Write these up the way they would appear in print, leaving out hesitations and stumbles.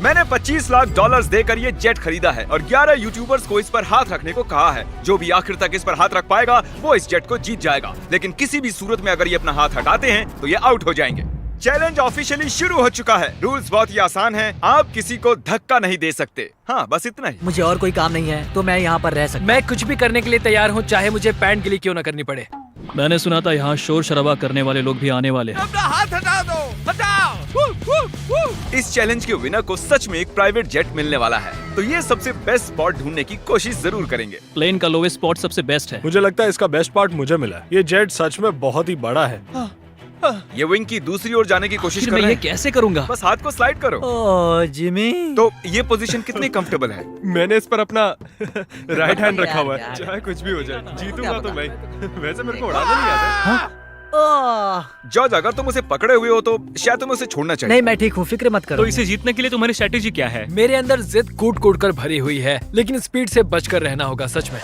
मैंने $25 लाख देकर ये जेट खरीदा है और 11 यूट्यूबर्स को इस पर हाथ रखने को कहा है। जो भी आखिर तक इस पर हाथ रख पाएगा वो इस जेट को जीत जाएगा, लेकिन किसी भी सूरत में अगर ये अपना हाथ हटाते हैं तो ये आउट हो जाएंगे। चैलेंज ऑफिशियली शुरू हो चुका है। रूल्स बहुत ही आसान हैं। आप किसी को धक्का नहीं दे सकते। हाँ, बस इतना ही। मुझे और कोई काम नहीं है तो मैं यहाँ पर रह सकता। मैं कुछ भी करने के लिए तैयार हूँ, चाहे मुझे पैंट गिली क्यों न करनी पड़े। मैंने सुना था यहाँ शोर शराबा करने वाले लोग भी आने वाले हैं। अपना हाथ हटा दो, हटाओ। इस चैलेंज के विनर को सच में एक प्राइवेट जेट मिलने वाला है, तो ये सबसे बेस्ट स्पॉट ढूंढने की कोशिश जरूर करेंगे। प्लेन का लोवेस्ट स्पॉट सबसे बेस्ट है। मुझे लगता है इसका बेस्ट पार्ट मुझे मिला है। ये जेट सच में बहुत ही बड़ा है। ये विंग की दूसरी ओर जाने की कोशिश फिर कर मैं रहे ये हैं। कैसे करूँगा? बस हाथ को स्लाइड करो। ओह जिमी, तो ये पोजीशन कितनी कंफर्टेबल है? मैंने इस पर अपना राइट हैंड रखा हुआ है। यार। चाहे कुछ भी हो जाए, जीतूंगा तो मैं। वैसे मेरे को उड़ाना नहीं आता। ओह जॉर्ज, अगर तुम उसे पकड़े हुए हो तो शायद तुम्हें उसे छोड़ना चाहिए। नहीं, मैं ठीक हूँ, फिक्र मत करो। तो इसे जीतने के लिए तुम्हारी स्ट्रेटेजी क्या है? मेरे अंदर जिद कूट कूट कर भरी हुई है, लेकिन स्पीड से बचकर रहना होगा। सच में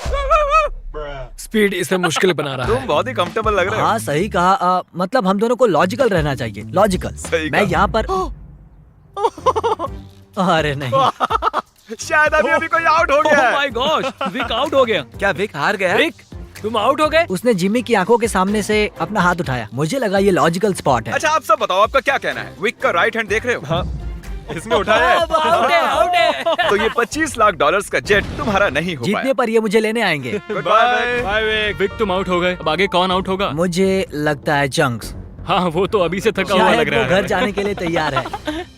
स्पीड इसे मुश्किल बना रहा तुम है। बहुत ही कंफर्टेबल लग रहे हो। हाँ सही कहा। मतलब हम दोनों को लॉजिकल रहना चाहिए। लॉजिकल। सही मैं कहा। यहाँ पर अरे नहीं, शायद अभी कोई आउट हो गया ओह है। माय गॉश, विक आउट हो गया। क्या विक हार गया? रिक, तुम आउट हो गए। उसने जिमी की आंखों के सामने से अपना हाथ उठाया। मुझे लगा ये लॉजिकल स्पॉट है। अच्छा, आप सब बताओ, आपका क्या कहना है? विक का राइट हैंड देख रहे हो? हाँ, इसने उठाया है। आउट है, आउट है। तो ये $25 लाख का जेट तुम्हारा नहीं हो जीतने पाया। पर ये मुझे लेने आएंगे। बाय बाय विक। विक तुम आउट हो गए। अब आगे कौन आउट होगा? मुझे लगता है चंक्स। हाँ, वो तो अभी से थका हुआ लग शायद वो रहा है। घर जाने के लिए तैयार है।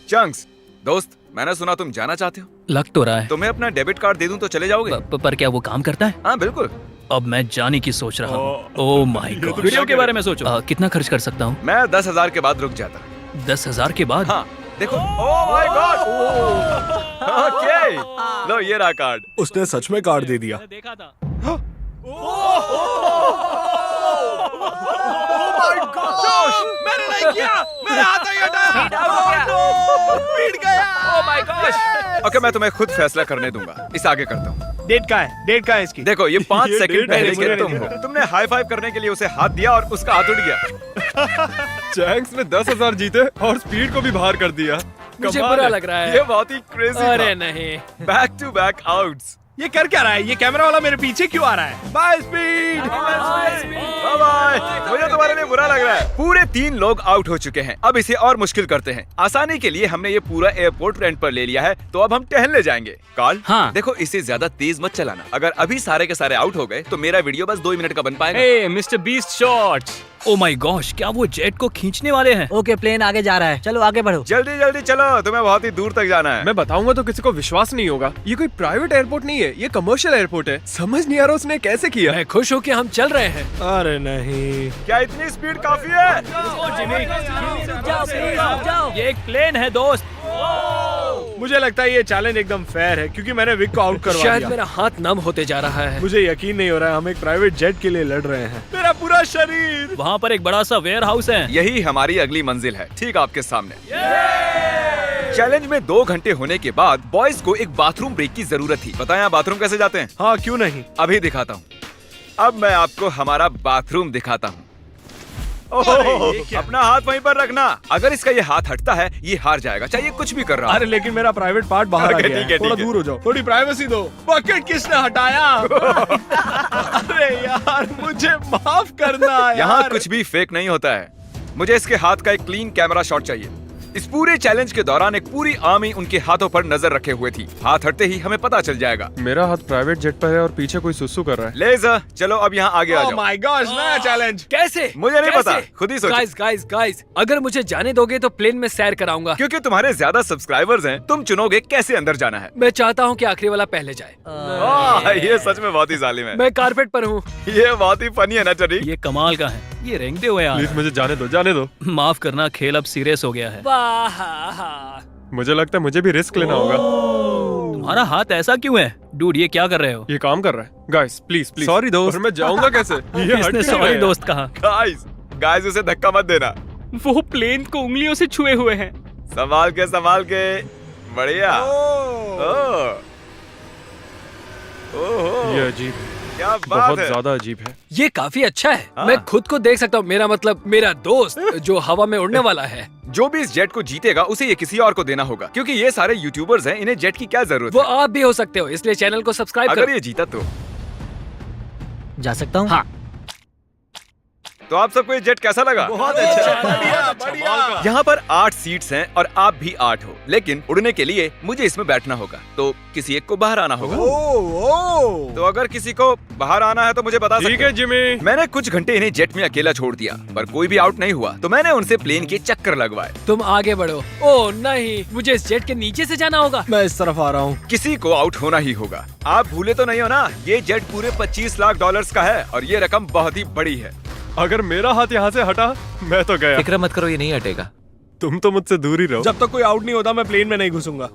चंक्स, दोस्त, मैंने सुना तुम जाना चाहते हो। लग तो रहा है। तुम्हें अपना डेबिट कार्ड दे दूं तो चले जाओगे? पर क्या वो काम करता है? हाँ बिल्कुल। अब मैं जाने की सोच रहा हूँ। Oh my God. वीडियो के बारे में सोचो। कितना खर्च कर सकता हूँ? मैं 10,000 के बाद रुक जाता। 10,000 के बाद? हाँ देखो। Oh my God. ओके, लो ये रहा कार्ड। उसने सच में कार्ड दे दिया। देखा था। मैंने नहीं किया, मेरा हाथ नहीं हटाया। पीट गया। ओह माय गॉश। ओके, मैं तुम्हें खुद फैसला करने दूंगा। इस आगे करता हूँ। डेट का है, डेट का है इसकी। देखो, ये 5 ये सेकंड डेट पहले है, के मुझे तुम नहीं हो। तुमने हाई फाइव करने के लिए उसे हाथ दिया और उसका हाथ उठ गया। चैंक्स ने 10,000 जीते और स्पीड को भी बाहर कर दिया। मुझे कमाल बुरा है। लग रहा है। ये बहुत ही क्रेजी अरे था। नहीं। Back to back outs. ये कर क्या रहा है? ये कैमरा वाला मेरे पीछे क्यों आ रहा है? Bye Speed. Bye bye. मुझे तुम्हारे लिए बुरा लग रहा है। पूरे 3 लोग आउट हो चुके हैं। अब इसे और मुश्किल करते हैं। आसानी के लिए हमने ये पूरा एयरपोर्ट रेंट पर ले लिया है, तो अब हम टहलने जाएंगे। कार्ल, हाँ। देखो, इसे ज्यादा तेज मत चलाना। अगर अभी सारे के सारे आउट हो गए तो मेरा वीडियो बस 2 मिनट का बन पाएगा। Hey mister beast shots. Oh my gosh, क्या वो जेट को खींचने वाले हैं? ओके, प्लेन आगे जा रहा है। चलो आगे बढ़ो। जल्दी जल्दी चलो, तुम्हें बहुत ही दूर तक जाना है। मैं बताऊंगा तो किसी को विश्वास नहीं होगा। ये कोई प्राइवेट एयरपोर्ट नहीं है, ये कमर्शियल एयरपोर्ट है। समझ नहीं आ रहा उसने कैसे किया। मैं खुश हूँ कि हम चल रहे हैं। अरे नहीं। क्या इतनी स्पीड काफी है? जाओ। ये एक प्लेन है दोस्त। मुझे लगता है ये चैलेंज एकदम फेयर है क्योंकि मैंने विक को आउट करवा शायद दिया। मेरा हाथ नम होते जा रहा है। मुझे यकीन नहीं हो रहा है हम एक प्राइवेट जेट के लिए लड़ रहे हैं। मेरा पूरा शरीर। वहाँ पर एक बड़ा सा वेयर हाउस है। यही हमारी अगली मंजिल है, ठीक आपके सामने। चैलेंज में 2 घंटे होने के बाद बॉयज को एक बाथरूम ब्रेक की जरूरत थी। बताएं आप बाथरूम कैसे जाते हैं? हाँ, क्यों नहीं। अभी दिखाता हूँ। अब मैं आपको हमारा बाथरूम दिखाता हूँ। अपना हाथ वहीं पर रखना। अगर इसका ये हाथ हटता है ये हार जाएगा, चाहिए कुछ भी कर रहा अरे है। लेकिन मेरा प्राइवेट पार्ट बाहर आ ओके, गया ठीक है, थोड़ा ठीक है। दूर हो जाओ, थोड़ी प्राइवेसी दो। बकेट किसने हटाया? अरे यार, मुझे माफ करना यार। यहाँ कुछ भी फेक नहीं होता है। मुझे इसके हाथ का एक क्लीन कैमरा शॉट चाहिए। इस पूरे चैलेंज के दौरान एक पूरी आर्मी उनके हाथों पर नजर रखे हुए थी। हाथ हटते ही हमें पता चल जाएगा। मेरा हाथ प्राइवेट जेट पर है और पीछे कोई सुसु कर रहा है। लेज़र, चलो अब यहाँ आगे आ ओह जाओ। माय गॉड, नया चैलेंज। कैसे? मुझे नहीं पता, खुद ही सोचो। गाइस, अगर मुझे जाने दोगे तो प्लेन में सैर कराऊंगा। क्योंकि तुम्हारे ज्यादा सब्सक्राइबर्स हैं, तुम चुनोगे कैसे अंदर जाना है। मैं चाहता हूँ कि आखिरी वाला पहले जाए। ये सच में बहुत ही जालिम है। मैं कारपेट पर हूँ। ये बहुत ही फनी है ना टरी? ये कमाल का है। ये रेंगते हुए आ रहा प्लीज मुझे जाने दो, जाने दो। है। माफ करना, खेल अब सीरियस हो गया है। मुझे लगता है मुझे भी रिस्क लेना होगा। तुम्हारा हाथ ऐसा क्यों है? डूड, ये क्या कर रहे हो? ये काम कर रहा है। Guys please please. Sorry, दोस्त। और मैं जाऊंगा कैसे? ये हट इसने क्यों सॉरी गया? दोस्त कहा। गाइस उसे धक्का मत देना। वो प्लेन को उंगलियों से छुए हुए हैं। संभाल के। बढ़िया। ओह। ओहो। ये अजीब है, क्या बात बहुत है। ज्यादा अजीब है। ये काफी अच्छा है। हाँ। मैं खुद को देख सकता हूँ। मेरा मतलब मेरा दोस्त जो हवा में उड़ने वाला है। जो भी इस जेट को जीतेगा उसे ये किसी और को देना होगा, क्योंकि ये सारे यूट्यूबर्स हैं, इन्हें जेट की क्या जरूरत वो है। आप भी हो सकते हो, इसलिए चैनल को सब्सक्राइब अगर करो। ये जीता तो जा सकता हूँ? हाँ। तो आप सबको ये जेट कैसा लगा? बहुत अच्छा, बढ़िया बढ़िया। यहाँ पर 8 सीट्स हैं और आप भी 8 हो, लेकिन उड़ने के लिए मुझे इसमें बैठना होगा, तो किसी एक को बाहर आना होगा। ओ तो अगर किसी को बाहर आना है तो मुझे बता सकते ठीक है जिमी। मैंने कुछ घंटे इन्हें जेट में अकेला छोड़ दिया, पर कोई भी आउट नहीं हुआ, तो मैंने उनसे प्लेन के चक्कर लगवाए। तुम आगे बढ़ो। ओह नहीं, मुझे इस जेट के नीचे से जाना होगा। मैं इस तरफ आ रहा हूँ। किसी को आउट होना ही होगा। आप भूले तो नहीं हो ना, ये जेट पूरे 25 लाख डॉलर्स का है और ये रकम बहुत ही बड़ी है। अगर मेरा हाथ यहाँ से हटा मैं तो गया। फिक्र मत करो, ये नहीं हटेगा। तुम तो मुझसे दूर ही रहो। जब तक कोई आउट नहीं होता मैं प्लेन में नहीं घुसूंगा।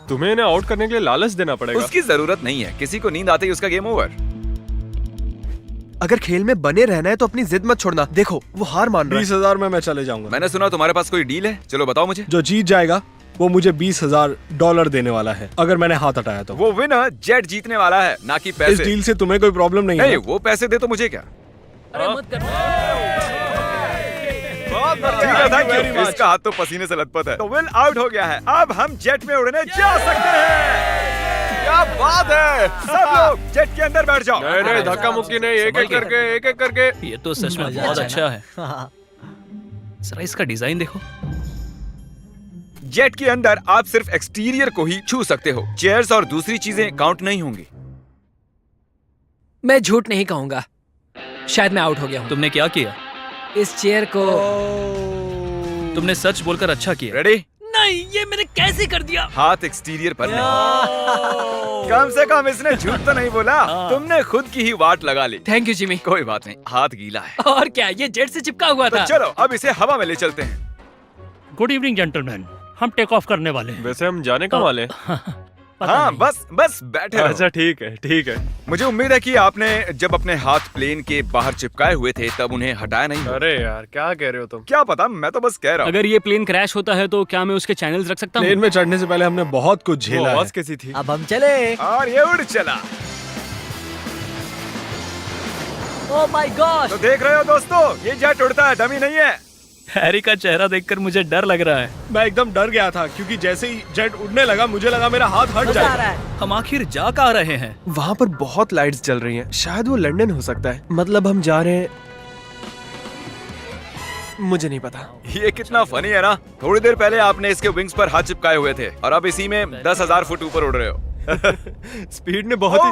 तुम्हें इन्हें आउट करने के लिए लालच देना पड़ेगा। उसकी जरूरत नहीं है, किसी को नींद आते ही उसका गेम ओवर। अगर खेल में बने रहना है तो अपनी जिद मत छोड़ना। देखो वो हार मान रहा है। 20,000 में मैं चले जाऊंगा। मैंने सुना तुम्हारे पास कोई डील है, चलो बताओ मुझे। जो जीत जाएगा वो मुझे $20,000 देने वाला है, अगर मैंने हाथ हटाया तो। वो विनर जेट जीतने वाला है, ना कि इस पैसे। डील से तुम्हें कोई प्रॉब्लम नहीं नहीं, है? वो पैसे दे तो मुझे क्या। अरे मत कर। ठीक है, thank you। इसका हाथ तो पसीने से लथपथ है। तो विल आउट हो गया है, अब हम जेट में उड़ने जा सकते हैं। क्या बात है, सब लोग जेट के अंदर बैठ जाओ। नहीं धक्का मुक्की नहीं, एक एक करके। ये तो सच में बहुत अच्छा है। जरा इसका डिजाइन देखो। जेट के अंदर आप सिर्फ एक्सटीरियर को ही छू सकते हो, चेयर्स और दूसरी चीजें काउंट नहीं होंगी। मैं झूठ नहीं कहूंगा, शायद मैं आउट हो गया हूँ। तुमने क्या किया? इस चेयर को तुमने सच बोलकर अच्छा किया। रेडी? नहीं, ये मैंने कैसे कर दिया? हाथ एक्सटीरियर पर नहीं। कम से कम इसने झूठ तो नहीं बोला, तुमने खुद की ही वाट लगा ली। Thank you Jimmy. कोई बात नहीं, हाथ गीला है। और क्या, ये जेट से चिपका हुआ तो था। चलो अब इसे हवा में ले चलते हैं। गुड इवनिंग जेंटलमैन, हम टेक ऑफ करने वाले हैं। वैसे हम जाने कब वाले? हाँ, बस बैठे रहो। अच्छा ठीक है ठीक है। मुझे उम्मीद है कि आपने जब अपने हाथ प्लेन के बाहर चिपकाए हुए थे तब उन्हें हटाया नहीं होगा। अरे यार क्या कह रहे हो तुम? क्या पता, मैं तो बस कह रहा हूँ। अगर ये प्लेन क्रैश होता है तो क्या मैं उसके चैनल्स रख सकता प्लेन हूँ? में चढ़ने से पहले हमने बहुत कुछ झेला। आवाज कैसी थी? अब हम चले। और ये उड़ चला। Oh my God. तो देख रहे हो दोस्तों, ये जेट उड़ता है, डमी नहीं है। हैरी का चेहरा देखकर मुझे डर लग रहा है। मैं एकदम डर गया था क्योंकि जैसे ही जेट उड़ने लगा मुझे लगा मेरा हाथ हट मजा आ रहा जाएगा। है। हम आखिर जा कहाँ रहे हैं? वहाँ पर बहुत लाइट्स जल रही हैं। शायद वो लंदन हो सकता है। मतलब हम जा रहे हैं, मुझे नहीं पता। ये कितना फनी है ना। थोड़ी देर पहले आपने इसके विंग्स पर हाथ चिपकाए हुए थे और अब इसी में 10,000 फुट ऊपर उड़ रहे हो। स्पीड ने बहुत ही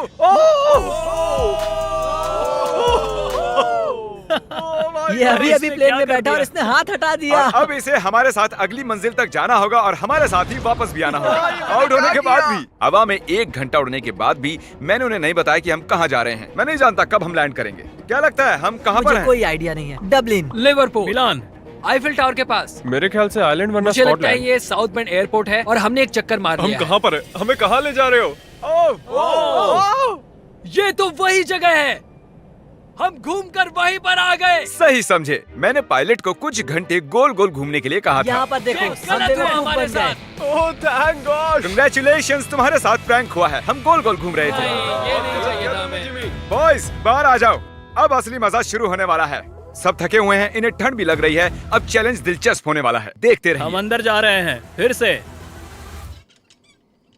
ये अभी प्लेन में बैठा और इसने हाथ हटा दिया। और अब इसे हमारे साथ अगली मंजिल तक जाना होगा और हमारे साथ ही वापस भी आना होगा। आउट होने के बाद भी, हवा में 1 घंटा उड़ने के बाद भी मैंने उन्हें नहीं बताया कि हम कहाँ जा रहे हैं। मैं नहीं जानता कब हम लैंड करेंगे। क्या लगता है हम कहाँ पर मुझे हैं? कोई आइडिया नहीं है। डबलिन। लिवरपूल, मिलान। आईफिल टावर के पास। मेरे ख्याल से आइलैंड वरना मुझे लगता है स्कॉटलैंड। ये साउथ बेंड एयरपोर्ट है और हमने एक चक्कर मार हम लिया है। कहाँ पर है? हमें कहाँ ले जा रहे हो? ये तो वही जगह है, हम घूमकर वहीं पर आ गए। सही समझे। मैंने पायलट को कुछ घंटे गोल गोल घूमने के लिए कहा था। यहाँ पर देखो, ये हम गलत हुआ बेवकूफ हमारे बन गए। साथ। Oh thank God. Congratulations, तुम्हारे साथ प्रैंक हुआ है। हम गोल गोल घूम रहे थे। ये नहीं चाहिए था हमें। बॉयज बाहर आ जाओ, अब असली मजा शुरू होने वाला है। सब थके हुए हैं, इन्हें ठंड भी लग रही है। अब चैलेंज दिलचस्प होने वाला है, देखते रहिए। हम अंदर जा रहे हैं फिर से।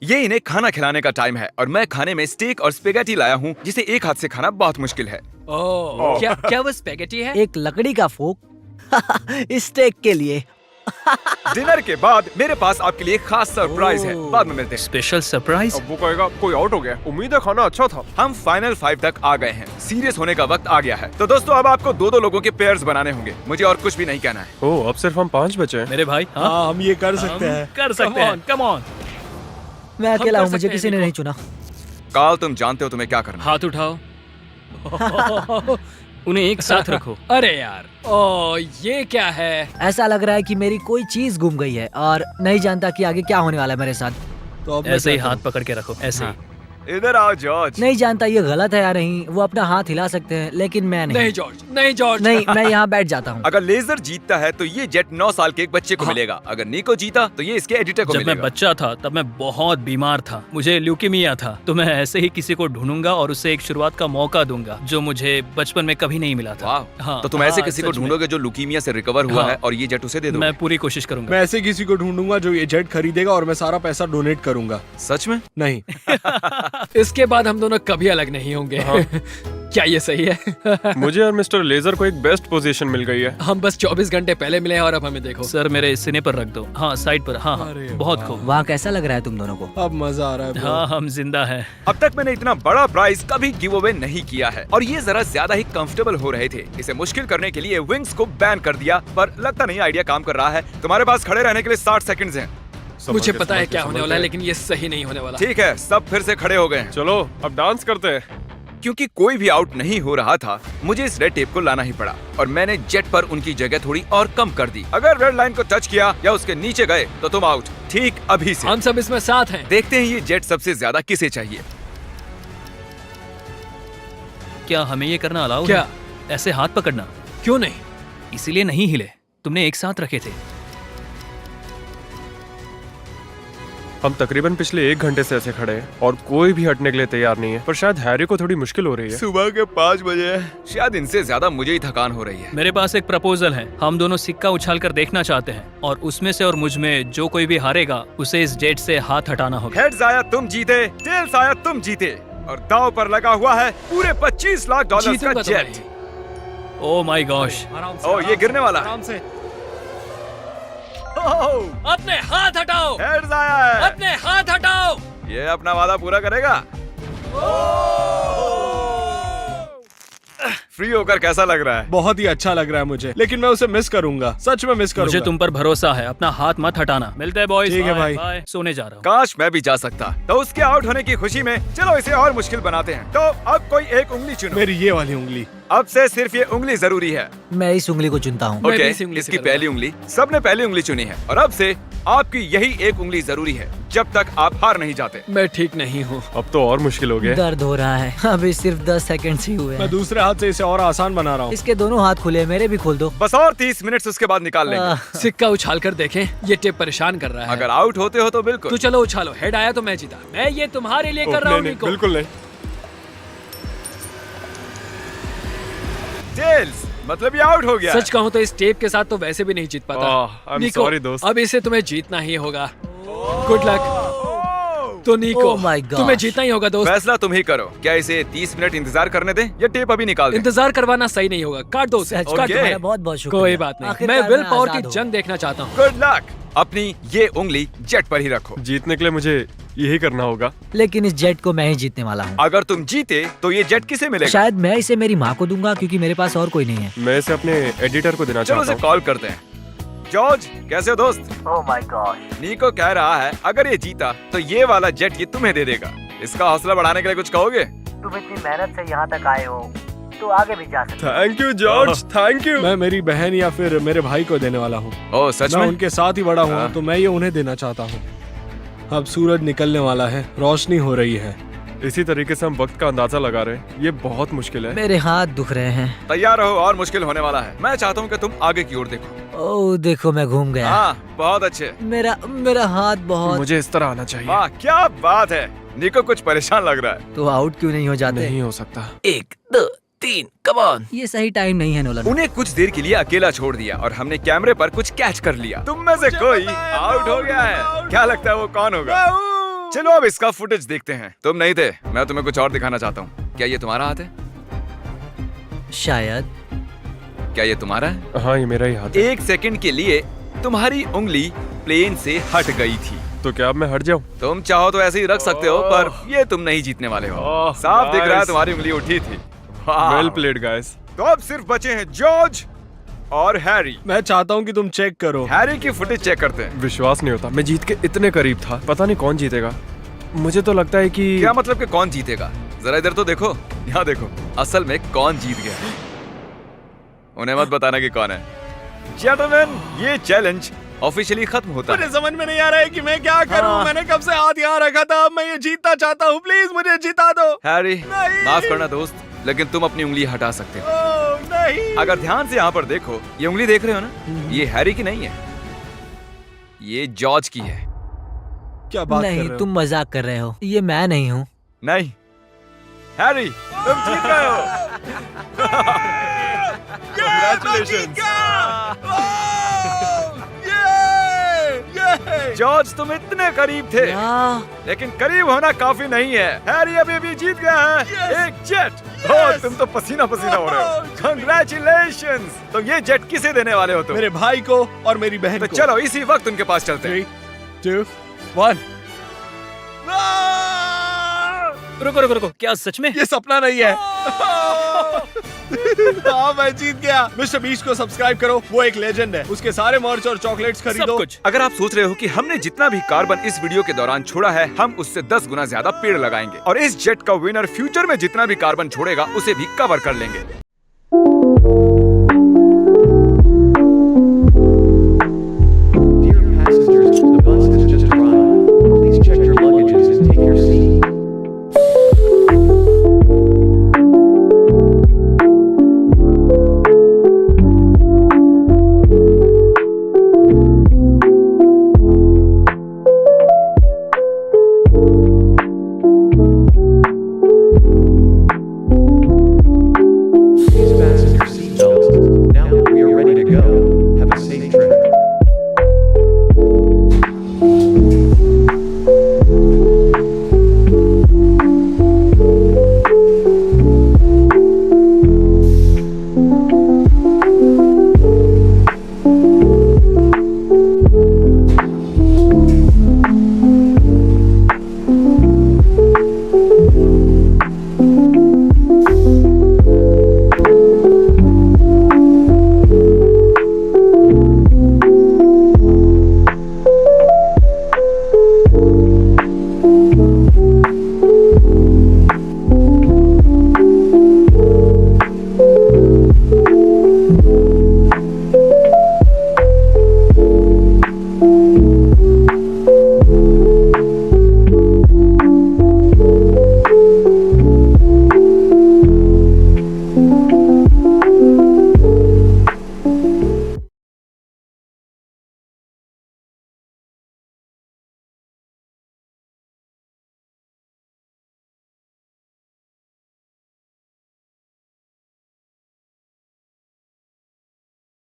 ये इन्हें खाना खिलाने का टाइम है और मैं खाने में स्टेक और स्पेगेटी लाया हूँ, जिसे एक हाथ से खाना बहुत मुश्किल है। ओह, क्या वो स्पेगेटी है? एक लकड़ी का फोक स्टेक के लिए। डिनर के बाद मेरे पास आपके लिए खास सरप्राइज है, बाद में मिलते हैं। Special surprise. अब वो कहेगा कोई आउट हो गया। उम्मीद है खाना अच्छा था। हम फाइनल 5 तक आ गए हैं, सीरियस होने का वक्त आ गया है। तो दोस्तों अब आपको 2-2 लोगों के पेयर्स बनाने होंगे। मुझे और कुछ भी नहीं कहना है। ओह अब सिर्फ हम 5 बचे हैं। मेरे भाई, हाँ हाँ हम ये कर सकते हैं। कर सकते हैं। Come on. मैं अकेला कर हूँ, मुझे सकते किसी हैं, ने देखो। नहीं चुना। काल तुम जानते हो तुम्हें क्या करना है। हाथ उठाओ। उन्हें एक साथ रखो। अरे यार, ओ ये क्या है? ऐसा लग रहा है कि मेरी कोई चीज गुम गई है और नहीं जानता कि आगे क्या होने वाला है मेरे साथ। तो अब मैं ऐसे ही क्या हाथ पकड़ के रखो, ऐसे ही। इधर आओ जॉर्ज। नहीं जानता ये गलत है या नहीं, वो अपना हाथ हिला सकते हैं लेकिन मैं नहीं। नहीं जॉर्ज, नहीं जॉर्ज। नहीं, मैं यहाँ बैठ जाता हूँ। अगर लेजर जीतता है तो ये जेट 9 साल के एक बच्चे को मिलेगा। अगर निको जीता तो ये इसके एडिटर को जब मैं मिलेगा। बच्चा था तब मैं बहुत बीमार था, मुझे ल्यूकीमिया था। तो मैं ऐसे ही किसी को ढूंढूंगा और उसे एक शुरुआत का मौका दूंगा जो मुझे बचपन में कभी नहीं मिला था। वाह। हाँ, तो तुम ऐसे हाँ, किसी को सच में। ढूंढोगे जो लुकीमिया से रिकवर हुआ हाँ। है और ये जेट उसे दे दो। मैं पूरी कोशिश करूंगा। मैं ऐसे किसी को ढूंढूंगा जो ये जेट खरीदेगा और मैं सारा पैसा डोनेट करूंगा। सच में? नहीं। इसके बाद हम दोनों कभी अलग नहीं होंगे। क्या ये सही है? मुझे और मिस्टर लेजर को एक बेस्ट पोजीशन मिल गई है। हम बस 24 घंटे पहले मिले हैं और अब हमें देखो। सर मेरे सीने पर रख दो। हाँ साइड पर। हाँ हाँ, अरे बहुत खूब। वहाँ कैसा लग रहा है तुम दोनों को? अब मजा आ रहा है bro। हाँ हम जिंदा हैं। अब तक मैंने इतना बड़ा प्राइस कभी गिव अवे नहीं किया है और ये जरा ज्यादा ही कंफर्टेबल हो रहे थे। इसे मुश्किल करने के लिए विंग्स को बैन कर दिया, पर लगता नहीं आइडिया काम कर रहा है। तुम्हारे पास खड़े रहने के लिए 60 सेकंड्स हैं। मुझे पता है क्या होने वाला है, लेकिन ये सही नहीं होने वाला। ठीक है, सब फिर से खड़े हो गए हैं। चलो अब डांस करते हैं। क्योंकि कोई भी आउट नहीं हो रहा था, मुझे इस रेड टेप को लाना ही पड़ा और मैंने जेट पर उनकी जगह थोड़ी और कम कर दी। अगर रेड लाइन को टच किया या उसके नीचे गए तो तुम आउट। ठीक अभी से। हम सब इसमें साथ हैं। देखते हैं ये जेट सबसे ज्यादा किसे चाहिए। क्या हमें ये करना अलाउ क्या? है? ऐसे हाथ पकड़ना? क्यों नहीं? इसीलिए नहीं हिले, तुमने एक साथ रखे थे। हम तकरीबन पिछले 1 घंटे से ऐसे खड़े हैं और कोई भी हटने के लिए तैयार नहीं है। पर शायद हैरी को थोड़ी मुश्किल हो रही है। सुबह के 5 बजे है, शायद इनसे ज्यादा मुझे ही थकान हो रही है। मेरे पास एक प्रपोजल है। हम दोनों सिक्का उछाल कर देखना चाहते हैं और उसमें से और मुझ में जो कोई भी हारेगा उसे इस जेट से हाथ हटाना होगा। हेड्स आया तुम जीते, टेल्स आया तुम जीते और दांव पर लगा हुआ है पूरे 25 लाख डॉलर जीतूंगा का तो जेट। मैं। ओह माय गॉश। ओ ये गिरने वाला है। आराम से। अपने हाथ हटाओ, हेड्स आया है। अपने हाथ हटाओ। ये अपना वादा पूरा करेगा। फ्री होकर कैसा लग रहा है? बहुत ही अच्छा लग रहा है मुझे, लेकिन मैं उसे मिस करूंगा। सच में मिस करूंगा। मुझे तुम पर भरोसा है, अपना हाथ मत हटाना। मिलते हैं बॉयज। ठीक है भाई। बाय। सोने जा रहा हूँ। काश मैं भी जा सकता। तो उसके आउट होने की खुशी में चलो इसे और मुश्किल बनाते हैं। तो अब कोई एक उंगली चुनो। मेरी ये वाली उंगली। अब से सिर्फ ये उंगली जरूरी है। मैं इस उंगली को चुनता हूँ। मैं भी ओके, इसी उंगली से इसकी करूंगा। पहली उंगली। सबने पहली उंगली चुनी है और अब से आपकी यही एक उंगली जरूरी है जब तक आप हार नहीं जाते। मैं ठीक नहीं हूँ। अब तो और मुश्किल हो गया। दर्द हो रहा है। अभी सिर्फ 10 सेकंड ही हुए मैं हैं। दूसरे हाथ से इसे और आसान बना रहा हूँ। इसके दोनों हाथ खुले, मेरे भी खोल दो। बस और 30 मिनट उसके बाद निकाल लेंगे। आह, सिक्का उछाल कर देखें, ये टेप परेशान कर रहा है। अगर आउट होते हो तो बिल्कुल। तो चलो उछालो। हेड आया तो मैं जीता। मैं ये तुम्हारे लिए कर रहा हूँ नहीं, निको। बिल्कुल नहीं। टेल्स, मतलब ये आउट हो गया। सच कहूँ तो इस टेप के साथ तो वैसे भी नहीं जीत पाता। I'm निको, sorry, दोस्त। अब इसे तुम्हें जीतना ही होगा। Good luck. तो निको, Oh my God. तुम्हें जीतना ही होगा दोस्त। फैसला तुम ही करो। क्या इसे 30 मिनट इंतजार करने दें या टेप अभी निकाल दें? इंतजार करवाना सही नहीं होगा। काट दो उसे। सच काट का दो। तुम्हारा बहुत बहुत शुक्रिया। कोई बात नहीं। आखिरकार मैं विल पावर आजाद की हूँ। जंग देखना चाहता हूँ। Good luck. अपनी ये उंगली जेट पर ही रखो। जीतने के लिए मुझे यही करना होगा। लेकिन इस जेट को मैं ही जीतने वाला हूँ। अगर तुम जीते तो ये जेट किसे मिलेगा? शायद मैं इसे मेरी माँ को दूंगा क्योंकि मेरे पास और कोई नहीं है। मैं इसे अपने एडिटर को देना चलो चाहता उसे हूँ। कॉल करते हैं। जॉर्ज, कैसे हो दोस्त? Oh my God. निको कह रहा है अगर ये जीता तो ये वाला जेट ये तुम्हें दे देगा। इसका हौसला बढ़ाने के लिए कुछ कहोगे? तुम इतनी मेहनत से यहाँ तक आए हो तो आगे भी जा सकते thank you George, thank you. मैं मेरी बहन या फिर मेरे भाई को देने वाला हूँ। ओह सच मैं में? उनके साथ ही बड़ा हुआ हाँ। हूँ, तो मैं ये उन्हें देना चाहता हूँ। अब सूरज निकलने वाला है, रोशनी हो रही है। इसी तरीके से हम वक्त का अंदाजा लगा रहे हैं। ये बहुत मुश्किल है। मेरे हाथ दुख रहे हैं। तैयार रहो और मुश्किल होने वाला है। मैं चाहता हूँ कि तुम आगे की ओर देखो। ओह देखो मैं घूम गया। हाँ, बहुत अच्छे। मेरा हाथ बहुत। मुझे इस तरह आना चाहिए। वाह क्या बात है। निको कुछ परेशान लग रहा है। तो आउट क्यों नहीं हो जाते? नहीं हो सकता। 1 2 3 कम ऑन। ये सही टाइम नहीं है नोलन। उन्हें कुछ देर के लिए अकेला छोड़ दिया और हमने कैमरे पर कुछ कैच कर लिया। तुम में से कोई आउट हो गया है। क्या लगता है वो कौन होगा? चलो अब इसका फुटेज देखते हैं। तुम नहीं थे, मैं तुम्हें कुछ और दिखाना चाहता हूँ। क्या ये तुम्हारा हाथ है? शायद। क्या ये तुम्हारा है? हाँ ये मेरा ही हाथ है। 1 सेकंड के लिए तुम्हारी उंगली प्लेन से हट गई थी। तो क्या अब मैं हट जाऊँ? तुम चाहो तो ऐसे ही रख सकते हो, पर ये तुम नहीं जीतने वाले हो। ओह, साफ दिख रहा है guys. तुम्हारी उंगली उठी थी। वाह। Well played guys. तो अब सिर्फ बचे हैं जॉर्ज और हैरी। मैं चाहता हूँ कि तुम चेक करो। हैरी की फुटेज चेक करते हैं। विश्वास नहीं होता, मैं जीत के इतने करीब था। पता नहीं कौन जीतेगा। मुझे तो लगता है कि क्या मतलब कि कौन जीतेगा? जरा इधर तो देखो, यहाँ देखो। असल में कौन जीत गया? उन्हें मत बताना कि कौन है। जेंटलमैन, ये चैलेंज ऑफिशियली खत्म होता मुझे है। समझ में नहीं आ रहा है कि मैं क्या करूं। हाँ। मैंने कब से हाथ यहाँ रखा था, अब मैं ये जीतना चाहता हूँ। प्लीज मुझे जिता दो। हैरी, नहीं। माफ करना दोस्त, लेकिन तुम अपनी उंगली हटा सकते हो। ओह, नहीं। अगर ध्यान से यहाँ पर देखो, ये उंगली देख रहे हो ना, ये हैरी की नहीं है, ये जॉर्ज की है। क्या बात कर नहीं, रहे हो? तुम मजाक कर रहे हो। ये मैं नहीं हूँ। नहीं हैरी, तुम जीत गए हो। जॉर्ज, तुम इतने करीब थे, लेकिन करीब होना काफी नहीं है। हैरी अभी भी जीत गया है एक जेट। ओह, तुम तो पसीना पसीना हो रहे हो। कंग्रेचुलेशंस। तो ये जेट किसे देने वाले हो तुम? मेरे भाई को और मेरी बहन तो को। चलो इसी वक्त उनके पास चलते हैं। 3, 2, 1। रुको रुको रुको, क्या सच में? ये सपना नहीं है। हाँ, मैं जीत गया। मिस्टर बीस्ट को सब्सक्राइब करो, वो एक लेजेंड है। उसके सारे मर्च और चॉकलेट्स खरीदो। सब कुछ। अगर आप सोच रहे हो कि हमने जितना भी कार्बन इस वीडियो के दौरान छोड़ा है, हम उससे 10 गुना ज्यादा पेड़ लगाएंगे और इस जेट का विनर फ्यूचर में जितना भी कार्बन छोड़ेगा उसे भी कवर कर लेंगे।